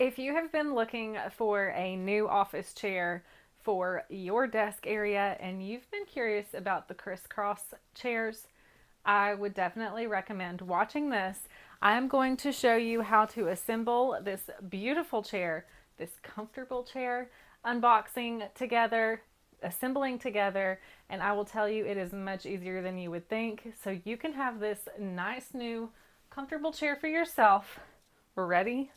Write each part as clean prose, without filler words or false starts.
If you have been looking for a new office chair for your desk area and you've been curious about the crisscross chairs, I would definitely recommend watching this. I'm going to show you how to assemble this beautiful chair, this comfortable chair, unboxing together, assembling together, and I will tell you it is much easier than you would think. So you can have this nice new comfortable chair for yourself. We're ready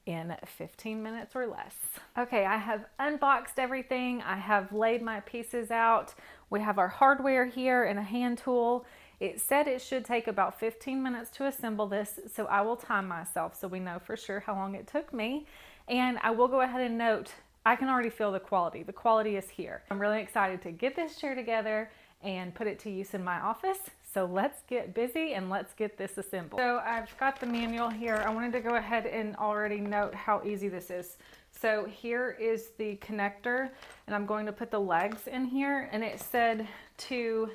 in 15 minutes or less. Okay, I have unboxed everything. I have laid my pieces out. We have our hardware here and a hand tool. It said it should take about 15 minutes to assemble this, so I will time myself so we know for sure how long it took me. And I will go ahead and note, I can already feel the quality. The quality is here. I'm really excited to get this chair together and put it to use in my office. So let's get busy and let's get this assembled. So I've got the manual here. I wanted to go ahead and already note how easy this is. So here is the connector, and I'm going to put the legs in here, and it said to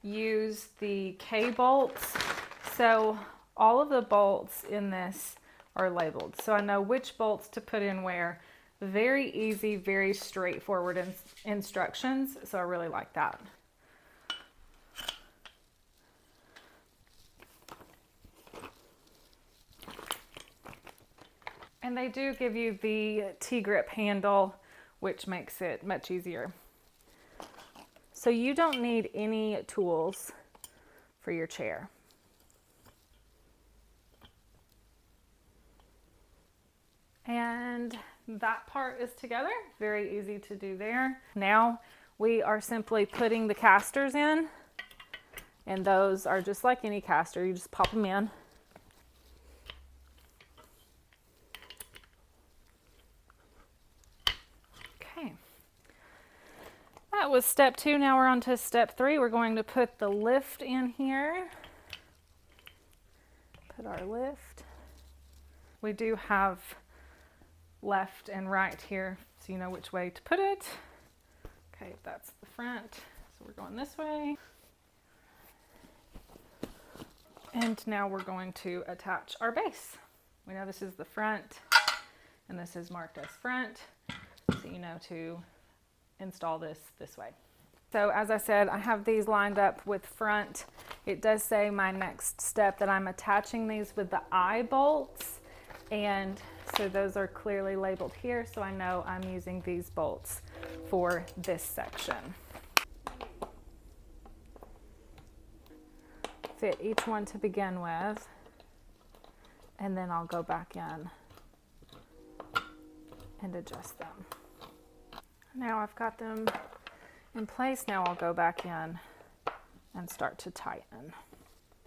use the K bolts. So all of the bolts in this are labeled, so I know which bolts to put in where. Very easy, very straightforward instructions, so I really like that. And they do give you the T-grip handle, which makes it much easier. So you don't need any tools for your chair. And that part is together, very easy to do there. Now we are simply putting the casters in, and those are just like any caster, you just pop them in. That was step 2. Now we're on to step 3. We're going to put the lift in here. Put our lift. We do have left and right here, so you know which way to put it. Okay, that's the front. So we're going this way. And now we're going to attach our base. We know this is the front, and this is marked as front, so you know to install this way. So as I said, I have these lined up with front. It does say my next step that I'm attaching these with the eye bolts, and so those are clearly labeled here, so I know I'm using these bolts for this section. Fit each one to begin with, and then I'll go back in and adjust them. Now I've got them in place. Now I'll go back in and start to tighten.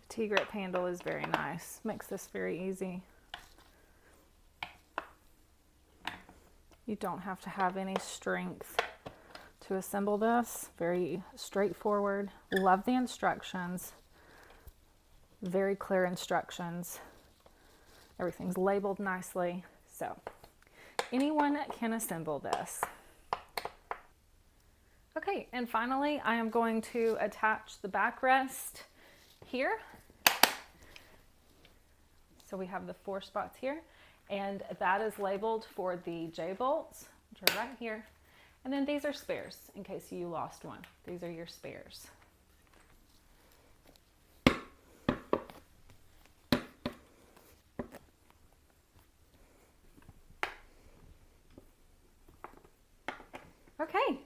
The T-grip handle is very nice. Makes this very easy. You don't have to have any strength to assemble this. Very straightforward. Love the instructions. Very clear instructions. Everything's labeled nicely. So anyone can assemble this. Okay, and finally, I am going to attach the backrest here. So we have the 4 spots here, and that is labeled for the J-bolts, which are right here. And then these are spares, in case you lost one. These are your spares. Okay.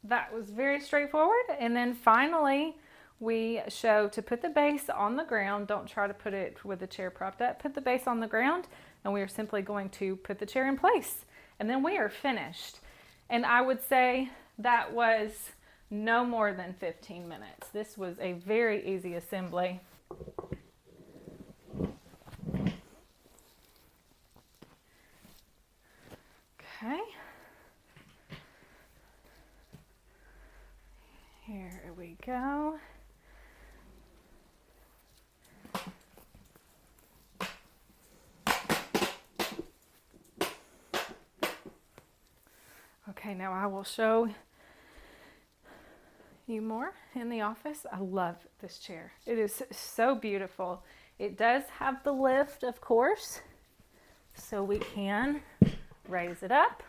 That was very straightforward. And then finally, we show to put the base on the ground. Don't try to put it with the chair propped up. Put the base on the ground, and we are simply going to put the chair in place. And then we are finished. And I would say that was no more than 15 minutes. This was a very easy assembly. Okay. Here we go. Okay, now I will show you more in the office. I love this chair. It is so beautiful. It does have the lift, of course, so we can Raise it up.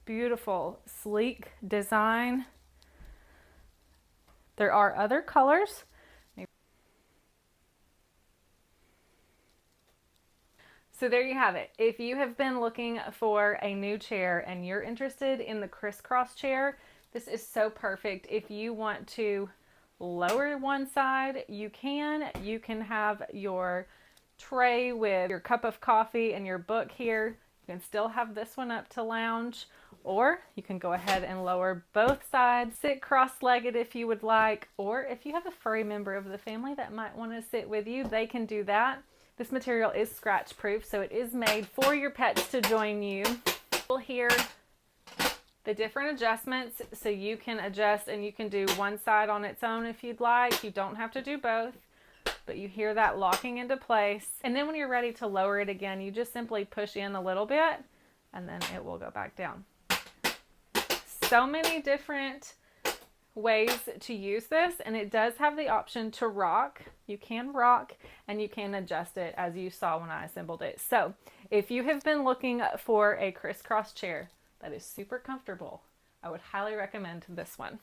Beautiful, sleek design. There are other colors. So there you have it. If you have been looking for a new chair and you're interested in the crisscross chair, this is so perfect. If you want to lower one side, you can. You can have your tray with your cup of coffee and your book here. You can still have this one up to lounge, or you can go ahead and lower both sides. Sit cross-legged if you would like, or if you have a furry member of the family that might want to sit with you, they can do that. This material is scratch proof, so it is made for your pets to join you. You'll hear the different adjustments, so you can adjust and you can do one side on its own if you'd like. You don't have to do both, but you hear that locking into place. And then when you're ready to lower it again, you just simply push in a little bit and then it will go back down. So many different ways to use this, and it does have the option to rock. You can rock and you can adjust it as you saw when I assembled it. So if you have been looking for a crisscross chair that is super comfortable, I would highly recommend this one.